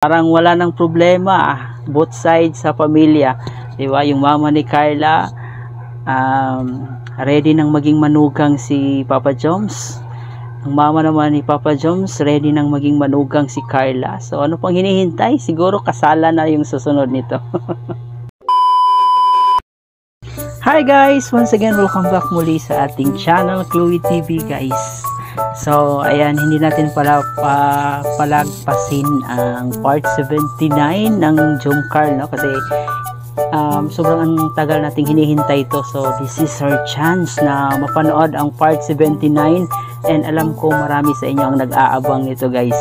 Parang wala nang problema, both sides sa pamilya. Diba? Yung mama ni Carla, ready nang maging manugang si Papa Joms. Ang mama naman ni Papa Joms, ready nang maging manugang si Carla. So ano pang hinihintay? Siguro kasalan na yung susunod nito. Hi guys! Once again, welcome back muli sa ating channel, Chloe TV guys. So, ayan, hindi natin pala palagpasin ang part 79 ng Jomcar, no? Kasi sobrang ang tagal nating hinihintay ito. So, this is our chance na mapanood ang part 79 and alam ko marami sa inyo ang nag-aabang nito guys.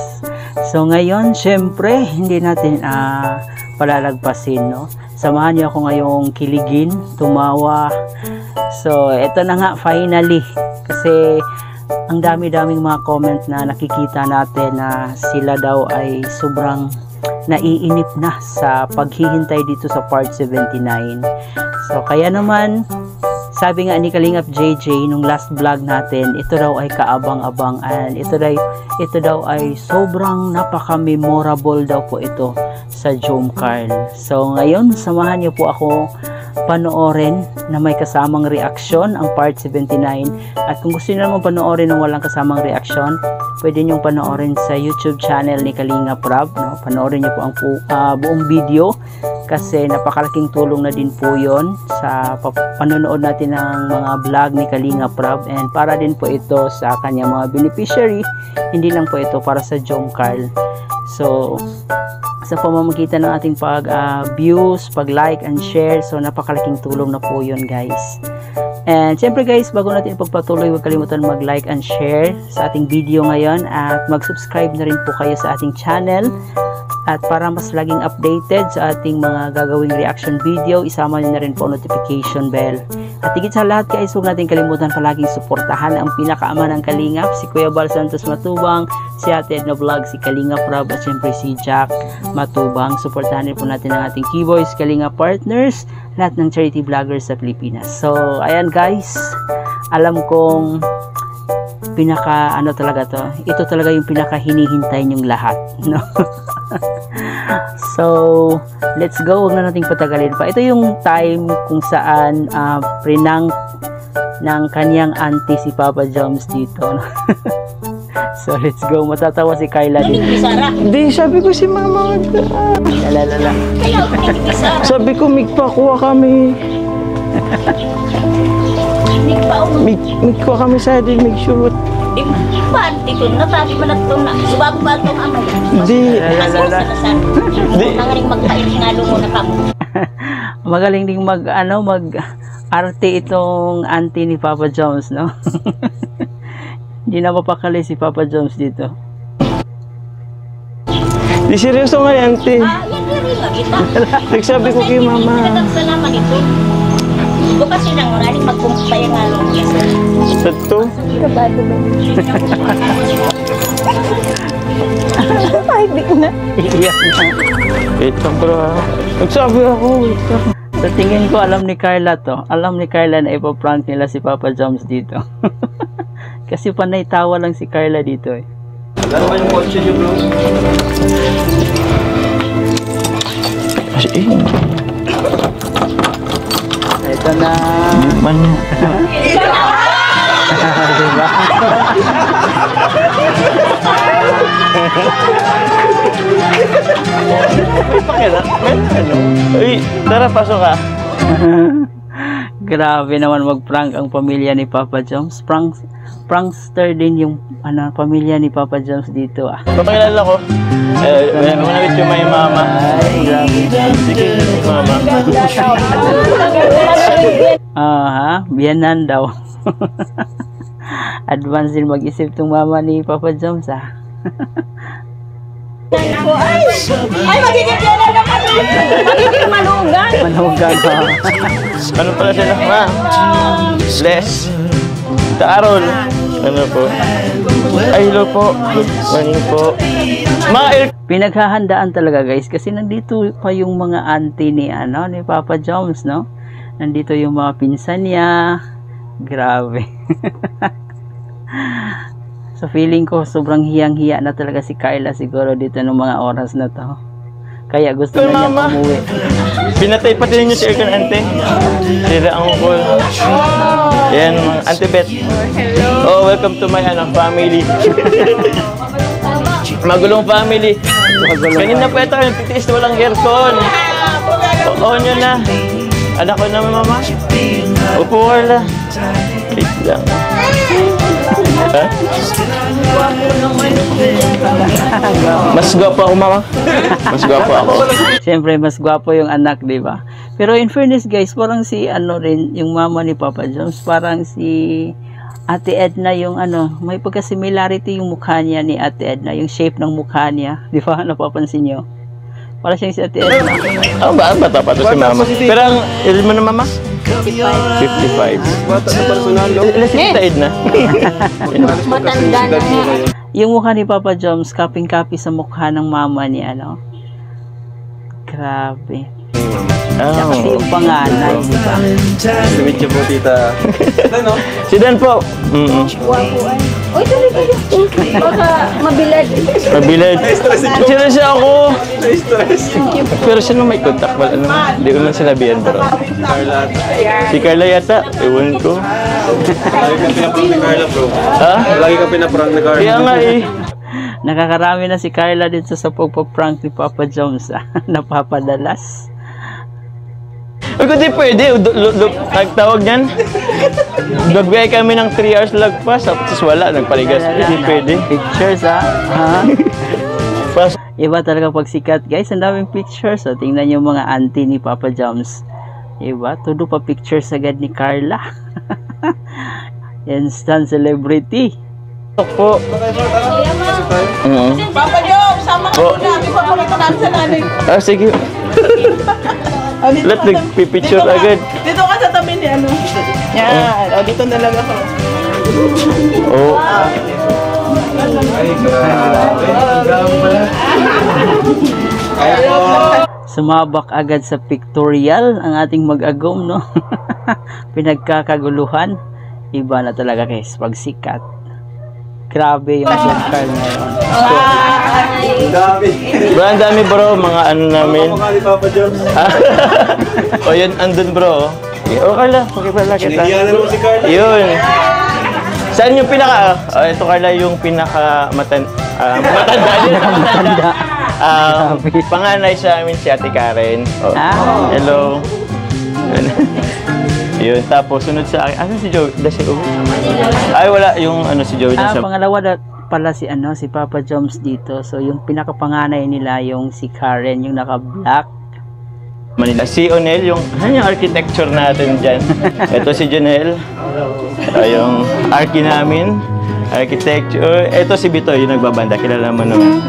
So, ngayon, syempre, hindi natin palalagpasin, no? Samahan niyo ako ngayong kiligin, tumawa. So, ito na nga, finally. Kasi, ang dami-daming mga comment na nakikita natin na sila daw ay sobrang naiinip na sa paghihintay dito sa part 79. So, kaya naman, sabi nga ni Kalingap JJ nung last vlog natin, ito daw ay kaabang-abang and ito daw ay sobrang napaka-memorable daw po ito sa Jomcar. So, ngayon, samahan niyo po ako panoorin na may kasamang reaksyon ang part 79, at kung gusto niyo naman panoorin ng walang kasamang reaksyon, pwede niyo panoorin sa YouTube channel ni Kalingap Rob, no? Panoorin niyo po ang buong video kasi napakalaking tulong na din po yon sa panonood natin ng mga vlog ni Kalingap Rob, and para din po ito sa kanyang mga beneficiary, hindi lang po ito para sa Jomcar. So sa pamamagitan ng ating views, pag-like and share, so napakalaking tulong na po yun guys. And syempre guys, bago natin ipagpatuloy, huwag kalimutan mag-like and share sa ating video ngayon, at mag-subscribe na rin po kayo sa ating channel, at para mas laging updated sa ating mga gagawing reaction video, isama nyo na rin po notification bell. At higit sa lahat guys, huwag natin kalimutan palaging suportahan ang pinakaama ng Kalingap, si Kuya Bal Santos Matubang, si Ate Edna Vlog, si Kalingap Rob, at syempre si Jack Matubang. Suportahan rin po natin ang ating Keyboys, Kalingap Partners, lahat ng charity vloggers sa Pilipinas. So, ayan guys, alam kong talaga to. Ito talaga yung pinaka hinihintay nyong lahat, no? So, let's go. Huwag na nating patagalin pa. Ito yung time kung saan prinang ng kanyang auntie si Papa Joms dito, no? So, let's go. Matatawa si Carla dito. Hindi, sabi ko si Mama. Lalala. Sabi ko, migpakuha kami. Migkuha kami sa din, mig-shoot. Dito na tabi man at na subabo ba itong amay? Hindi. Magaling magpaili nga mo na kamo. Magaling ding mag-arte itong auntie ni Papa Joms, no? Hindi na mapakali si Papa Joms dito. Di seryoso nga yan, auntie. Yan rin nga kita. Nagsabi ko kay Mama. Salamat ito. Ito kasi nang maraming magkumpay nga lang. Ito? Kabado ba? Ay, di na. Iiyak na. Wait lang bro ha. Nagsabi ako, wait lang. Sa tingin ko, alam ni Carla to. Alam ni Carla na ipaprank nila si Papa Joms dito. Kasi panay tawa lang si Carla dito eh. Ano ba yung kotse niyo bro? Ito na. Man niya. Diba? Uy, tara, pasok ka. Grabe naman mag-prank ang pamilya ni Papa Joms. Prankster din yung pamilya ni Papa Joms dito ah. Papakilala ko. Manawit yung may Mama. Ay, grabe. Sige, Mama. Biyanan daw. Advance din mag-isip tong mama ni Papa Joms ah. Ay, magiging yan na kami. Magiging manugan. Manugan ha. Ano pala sila? Ma? Bless. Taarol. Ano po? Ay, hello po. Good morning po. Pinaghahandaan talaga guys, kasi nandito pa yung mga auntie ni ni Papa Joms, no? Nandito yung mga pinsan niya. Grabe. So feeling ko sobrang hiyang-hiya na talaga si Carla siguro dito ng mga oras na to. Kaya gusto na niya umuwi. Pinatay pati ninyo si Aircon, ante. Sila ang ukol. Yan, Ante Bet. Oh, welcome to my family. Magulong family. Kanina pa ito, yung titiis na walang aircon. Oo nyo na. Anak ko naman, mama. Upo wala. Wait lang. Ha? Mas gwapo ako, mama. Mas gwapo ako. Siyempre, mas gwapo yung anak, di ba? Pero in fairness, guys, parang si rin, yung mama ni Papa Joms, parang si Ate Edna yung may pagka-similarity yung mukha niya ni Ate Edna, yung shape ng mukha niya. Di ba? Napapansin nyo? Para siyang si Ate Edna. Bata pa to si mama. Pero ang ilan mo na, mama? 55. Bata na personal, no? Ilan si Tita Edna? Matanda na nga. Yung mukha ni Papa Joms, kaping-kapi sa mukha ng mama ni Grabe. Siya kasi yung panganay, di ba? Sumit niyo po, tita. Ano? Si Dan po. Wapo ay. Uy, tuloy kayo. Baka mabilad. Mabilad. Sila siya ako. Na-stress. Pero sino may contact? Wala naman. Hindi ko naman sinabihan, bro. Carla. Si Carla yata. Ewan ko. Lagi kang pinaprank ni Carla, bro. Ha? Lagi kang pinaprank ni Carla. Kaya nga eh. Nakakarami na si Carla dito sa pagpa-prank ni Papa Joms. Napapadalas. Uy, kung di pwede. Nagtawag niyan. Nagbigay kami ng 3 hours lagpas. Tapos wala. Nagpaligas. Hindi pwede. Pictures, ha? Pas. Iba talaga pag sikat, guys. Ang daming pictures. So, tingnan yung mga auntie ni Papa Joms. Iba, todo pa pictures agad ni Carla. Instant celebrity. Po. Papa Job, sama ka Oh. muna. May papakita namin sa nanay. Sige. Let nagpipicture agad. Dito ka sa tabi ni Yan. O, dito na lang ako. Oh. Ay, grabe. Sumabak agad sa pictorial ang ating mag-agom, no? Pinagkakaguluhan. Iba na talaga, guys, pag sikat. Grabe yung Carla ngayon. Dami. Bro, ang dami bro, mga namin. Mukha ni Papa Jones. O yun, andun bro. O Carla, pakipala kita. Nahiya na naman si Carla. Yun. Saan yung pinaka, ito Carla yung pinaka matanda. Panganay sa amin si Ate Karen. Hello. Yun, tapos sunod sa akin. Ano si Joey? Ay, wala yung si Joey. Pangalawa pala si Papa Joms dito. So yung pinakapanganay nila yung si Karen, yung naka-black. Manila. Si Onel, yung architecture natin dyan. Ito si Janelle. Yung archi namin. Architecture. Ito si Bitoy, yung nagbabanda. Kilala mo naman.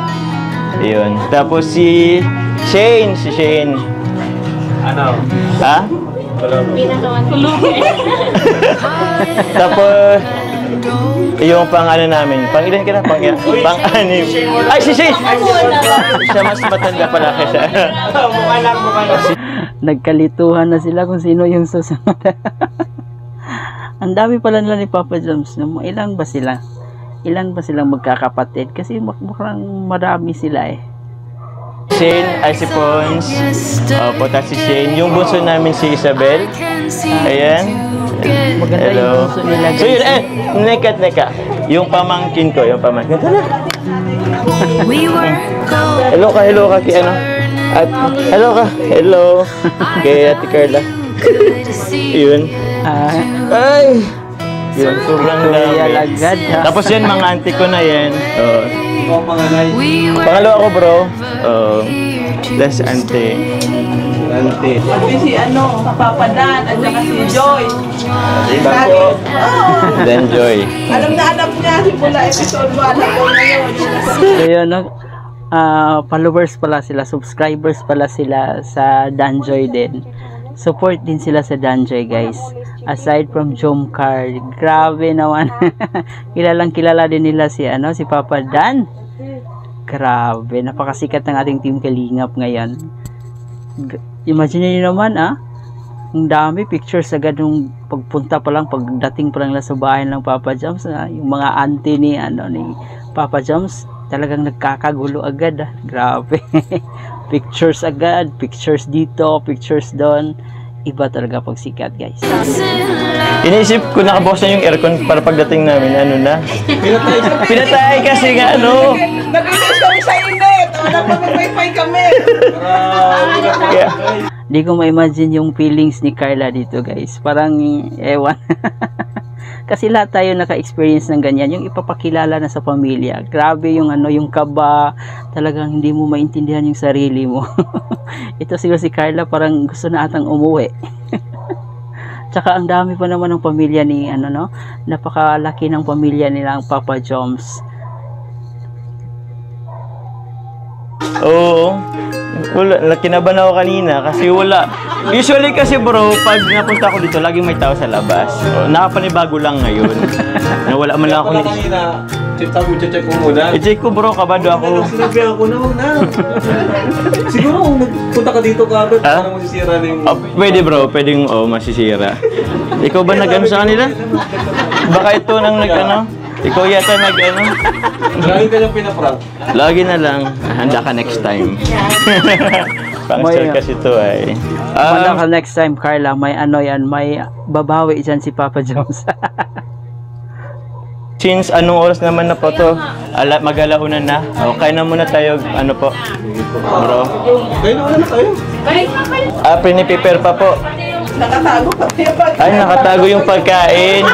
Yun. Tapos si Shane. Ano? Ha? Tapos yung namin. Pang-ilan ka na? Pang-anim. Ay, si Shane! Siya mas matanda pala kaysa. Mukha lang. Nagkalituhan na sila kung sino yung susunod. Ang dami pala nila ni Papa Joms. Ilan ba sila? Ilan ba silang magkakapatid? Kasi mukhang marami sila eh. Shane, ay si Pons. Opo, si Shane. Yung bunso namin si Isabel. Ayan. Maganda yung bunso nila. So yun, neka. Yung pamangkin ko, Tala. Hello ka, kay hello. Kay Ate Carla. Yun. Ay! Yun, sobrang Real dami. agad, ha? Tapos yan, mga auntie ko na yan. Ikaw ang panganay. Pangalawa ko, bro. That's auntie. Auntie. Si Papa Dan, at saka si Joy. Iba po. Then Joy. Alam niya, simula episode 1 ako ngayon. So yun, followers pala sila, subscribers pala sila sa Danjoy din. Support din sila sa Danjoy, guys. Aside from Jomcar, grabe naman. Kilalang kilala din nila si Papa Dan. Grabe, napakasikat ng ating Team Kalingap ngayon. Imagine niyo naman, ang dami pictures agad nung pagpunta pa lang, pagdating pa lang sa bahay ng Papa Joms. Yung mga auntie ni Papa Joms, talagang nagkakagulo agad. Grabe. Pictures agad, pictures dito, pictures doon. Iba talaga pag sikat, guys. Iniisip ko nakabukas na yung aircon para pagdating namin, ano na. Pinatay kasi nga, ano. Nag-inis kami sa init. Nag-wifi kami. Kaya, Di ko ma-imagine yung feelings ni Carla dito, guys. Parang, ewan. Kasi lahat tayo naka-experience ng ganyan. Yung ipapakilala na sa pamilya. Grabe yung ano, yung kaba. Talagang hindi mo maintindihan yung sarili mo. Ito siguro si Carla parang gusto na atang umuwi. Tsaka ang dami pa naman ng pamilya ni, ano no? Napakalaki ng pamilya nilang Papa Joms. oo. Wala, kinabahan ako kanina kasi wala. Usually kasi bro, pag napunta ako dito, laging may tao sa labas. Nakapanibago lang ngayon. Nawala man lang ako ni... Check mo muna. I-check ko bro, kabado ako. Sinabi ako na, huwag na. Siguro kung nagpunta ka dito kagad, Ah? parang masisira na yung... Pwede bro, pwedeng masisira. Ikaw ba nag-ano sa kanila? Baka ito nang nag-ano? Ikaw yata nag-ano? Lagi ka lang pinaprank. Lagi na lang. Handa ka next time. Pangster kasi ito ay. Wala ka next time, Carla. May ano yan, may babawi dyan si Papa Joms. Since anong oras naman na po to? Mag-alauna na. Okay na muna tayo, ano po? Bro. Kayo na wala na tayo. Prepare pa po. Nakatago kami. Ay, nakatago yung pagkain.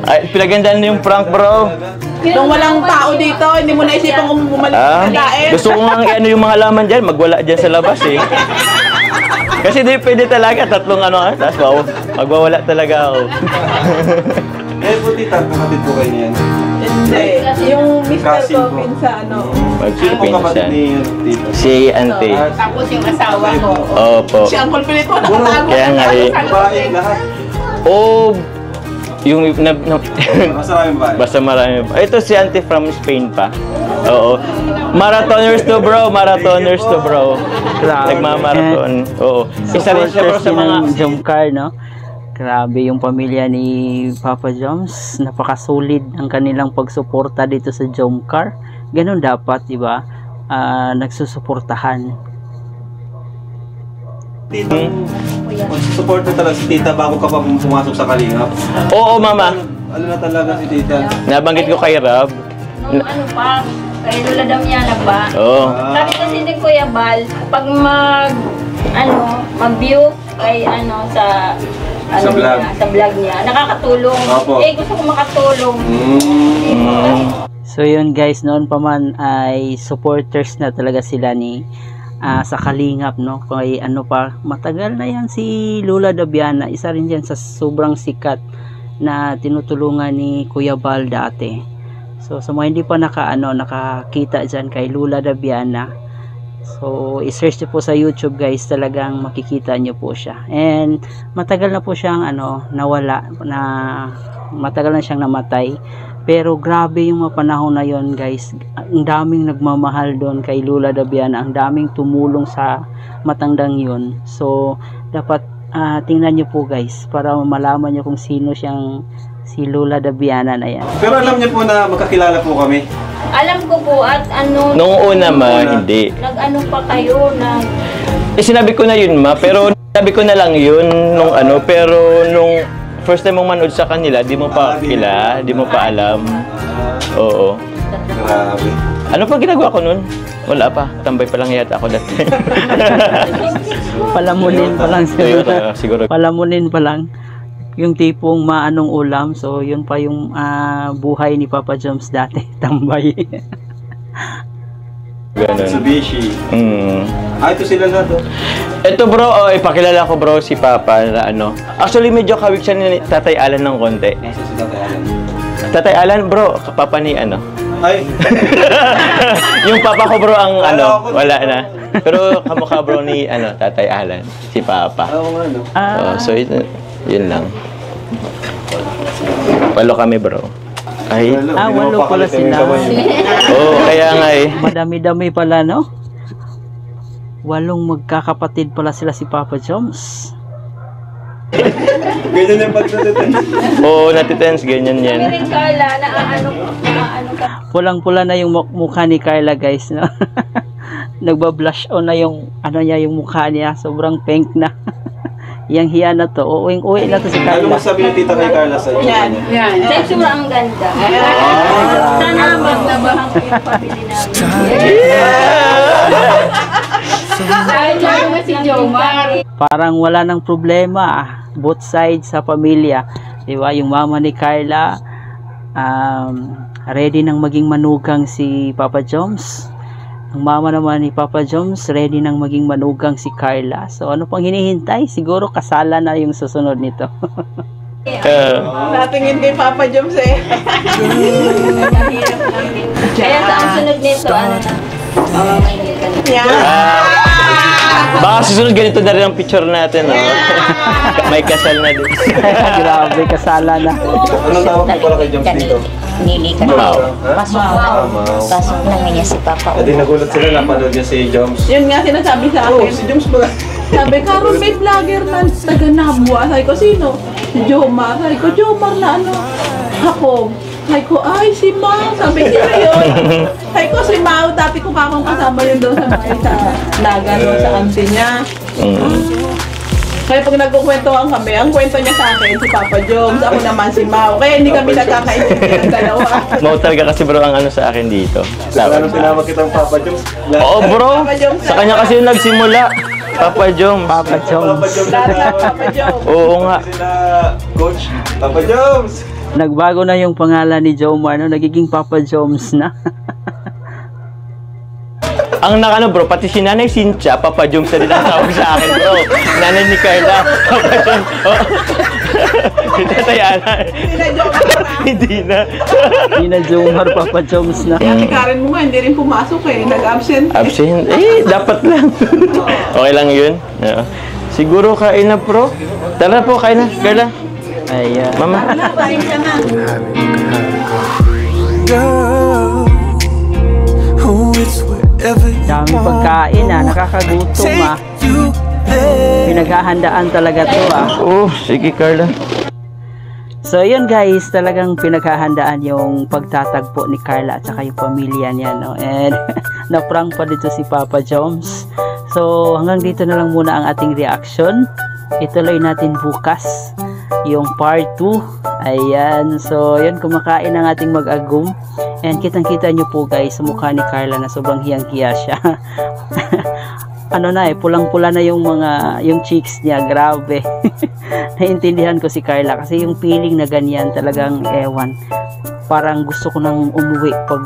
Ay, pinagandaan na yung prank, bro. Nung walang tao dito, hindi mo naisipang umalik Ah, ng kain. gusto ko nga ano yung mga laman dyan, magwala dyan sa labas eh. Kasi di pwede talaga, tatlong ano, tapos wow, magwawala talaga ako. Eh, buti kapatid ko kayo niyan. Hindi. Yung Mr. Kasi ko, po. pinsa ano. Sino pong kapatid Magpipinsan. ni Tito? Si Ante. Tapos yung asawa ko. Opo. Si Uncle Pilito, nakatago. Kaya nga eh. Babae lahat. Oh, yung Masarami ba? basta marami. Ito si Ante from Spain pa. Oo. Marathoners to bro, marathoners to bro. Nagmamarathon. Oo. Isa rin siya bro Supporters sa din mga... ng Jomcar, no? Grabe yung pamilya ni Papa Joms. Napakasulit ang kanilang pagsuporta dito sa Jomcar. Ganun dapat, di ba? Nagsusuportahan. Tito, support na talaga si Tita bago ka pa pumasok sa Kalingap. Oo, mama. Ano na talaga si Tita? Nabanggit ko kay Rob. Nung ano pa, kay Lola Damiana ba? Oo. Sabi kasi ni Kuya Bal, pag mag-view kay Sa vlog. sa vlog niya, nakakatulong. Opo. Eh, gusto ko makatulong. So yun guys, noon pa man ay supporters na talaga sila ni sa Kalingap, no? Kay ano pa, matagal na yan si Lola Dabiana. Isa rin yan sa sobrang sikat na tinutulungan ni Kuya Bal dati. So sa mga hindi pa nakakita dyan kay Lola Dabiana, so i-search nyo po sa YouTube guys, talagang makikita nyo po siya. And matagal na po siyang nawala, matagal na siyang namatay. Pero grabe yung mga panahon na yon guys. Ang daming nagmamahal doon kay Lola Dabiana. Ang daming tumulong sa matandang yun. So dapat tingnan nyo po guys para malaman nyo kung sino siyang si Lola Dabiana na yan. Pero alam niyo po na magkakilala po kami. Alam ko po at Nung una hindi. nag-ano pa kayo na Sinabi ko na yun pero sabi ko na lang yun nung pero nung first time mong manood sa kanila, di mo pa di mo pa alam. Oo. Grabe. Ano pa ginagawa ko nun? Wala pa. Tambay pa lang yata ako that time. Palamunin pa lang Siguro, siguro. Palamunin pa lang. Yung tipong maanong ulam. So yun pa yung buhay ni Papa Joms dati. Tambay. Ganun. Mitsubishi. Ito sila lahat. Ito bro, ipakilala ko bro si Papa na Actually medyo kawik siya ni Tatay Alan ng konti. Nasa si Tatay Alan. Tatay Alan bro, Papa ni Ay! Yung papa ko bro ang wala na. Pero kamukha bro ni Tatay Alan, si Papa. Oo nga, no? So yun lang. Walo kami bro. Ay. Walo pala sila. Kaya nga eh. Madami-dami pala, no? 8 magkakapatid pala sila si Papa Joms. Ganyan yung pagtututens. Oo, natitense, ganyan Kami yan. rin, Carla, naaano ka. Pulang-pula na yung mukha ni Carla, guys, no? Nagba-blush on na yung ano niya, yung mukha niya, sobrang pink na. Yang hiya na to, uwi na to si Ano Carla. masabi ni tita kay Carla sa'yo? Yan. Sa itsura ang ganda. Sana magnabahan ko yung pabili namin. Ay, si Jomar. Parang wala nang problema, both sides sa pamilya, di ba? Yung mama ni Carla, ready nang maging manugang si Papa Joms. Ang mama naman ni Papa Joms, ready nang maging manugang si Carla. So ano pang hinihintay? Siguro kasalan na yung susunod nito. Natingin kay Papa Joms eh. Mahirap lang din. Kaya sa ang sunod nito, ano na? Yan. Baka susunod ganito na rin ang picture natin, no? May kasal na din. Grabe, kasala na. Anong tawag mo pala kay Joms dito? Nili ka Wow. Pasok na. Pasok na niya si Papa. Hindi nagulat sila, napanood niya si Joms. Yun nga sinasabi sa Oh, akin. si Joms pala. Sabi, Karon may vlogger na taga Nabua. Sabi ko, sino? Si Jomar. Sabi ko, Jomar na ano? Ako. Sabi ko, ay, si Mau. Sabi, sino yun? Sabi ko, si Mau. Dati ko kakong kasama yun doon sa Naga, doon sa auntie niya. Kaya pag nagkukwentuhan kami, ang kwento niya sa akin, si Papa Joms, ako naman si Mau. Kaya hindi kami nagkakaintindihan ng dalawa. Mau talaga kasi bro ang ano sa akin dito. Ano tinawag kitang Papa Joms? Oo bro, sa kanya kasi yung nagsimula. Papa Joms. Papa Papa Joms. Joms. Lahat ng Papa Joms. Oo nga. Sila, Coach, Papa Joms. Nagbago na yung pangalan ni Jomar, no? Nagiging Papa Joms na. Ang nakano bro, pati si Nanay Cynthia, Papa Joms na din ang tawag sa akin bro. Nanay ni Carla, Papa Joms. Oh. Tatayana. Hindi na. Hindi na Jomar, Papa Joms na. Ate Karen mo nga, hindi rin pumasok eh. Nag-absent. Absent? Dapat lang. Okay lang yun. Yeah. Siguro kain na bro. Tara po, kain na. Carla. Ayan. Mama. Girl, oh, it's wherever you Daming pagkain nakakagutom you there. Pinaghahandaan talaga to Oh, sige Carla. So yun guys, talagang pinaghahandaan yung pagtatagpo ni Carla at saka yung pamilya niya, no? And na-prank pa dito si Papa Joms. So hanggang dito na lang muna ang ating reaction. Ituloy natin bukas yung part 2. Ayan, so yun, kumakain ang ating mag-agum. And kitang-kita nyo po guys sa mukha ni Carla na sobrang hiyang-hiya siya. Ano na pulang-pula na yung yung cheeks niya, grabe. Naintindihan ko si Carla kasi yung feeling na ganyan talagang ewan. Parang gusto ko nang umuwi pag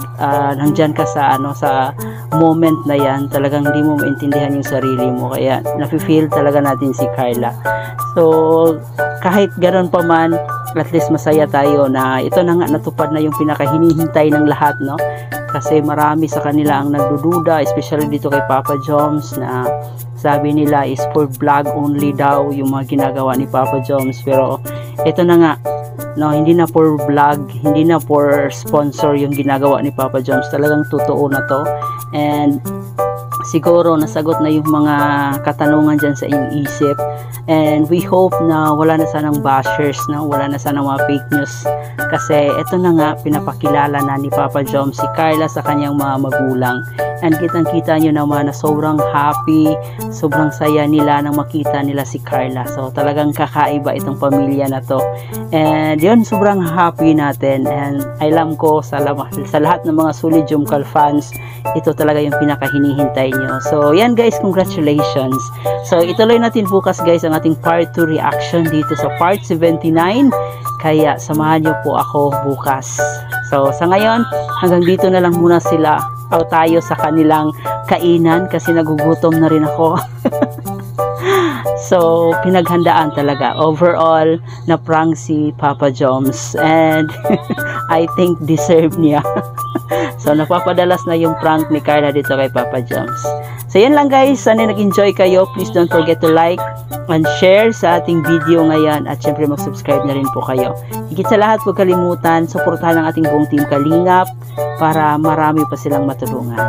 nandyan ka sa sa moment na yan, talagang hindi mo maintindihan yung sarili mo, kaya nafe-feel talaga natin si Carla. So kahit ganoon pa man, at least masaya tayo na ito na nga, natupad na yung pinakahinihintay ng lahat, no? Kasi marami sa kanila ang nagdududa, especially dito kay Papa Joms, na sabi nila is for vlog only daw yung mga ginagawa ni Papa Joms. Pero ito na nga, no, hindi na for vlog, hindi na for sponsor yung ginagawa ni Papa Joms. Talagang totoo na to. And siguro nasagot na yung mga katanungan dyan sa inyong isip. And we hope na wala na sanang bashers, na wala na sanang mga fake news. Kasi ito na nga, pinapakilala na ni Papa Joms si Carla sa kanyang mga magulang. And kitang-kita nyo naman na sobrang happy, sobrang saya nila nang makita nila si Carla. So talagang kakaiba itong pamilya na to. And yun, sobrang happy natin. And alam ko sa lahat ng mga Solid Jomcar fans, ito talaga yung pinakahinihintay nyo. So yan guys, congratulations. So ituloy natin bukas guys ang ating part 2 reaction dito sa part 79. Kaya samahan nyo po ako bukas. So sa ngayon, hanggang dito na lang muna sila o tayo sa kanilang kainan kasi nagugutom na rin ako. So pinaghandaan talaga. Overall, na prank si Papa Joms and I think deserve niya. So napapadalas na yung prank ni Carla dito kay Papa Joms. So yan lang guys, sana nag-enjoy kayo. Please don't forget to like and share sa ating video ngayon at syempre mag-subscribe na rin po kayo. Higit sa lahat, huwag kalimutan, suportahan ang ating buong team Kalingap para marami pa silang matulungan.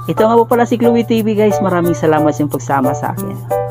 Ito nga po pala si Chloe TV guys, maraming salamat sa pagsama sa akin.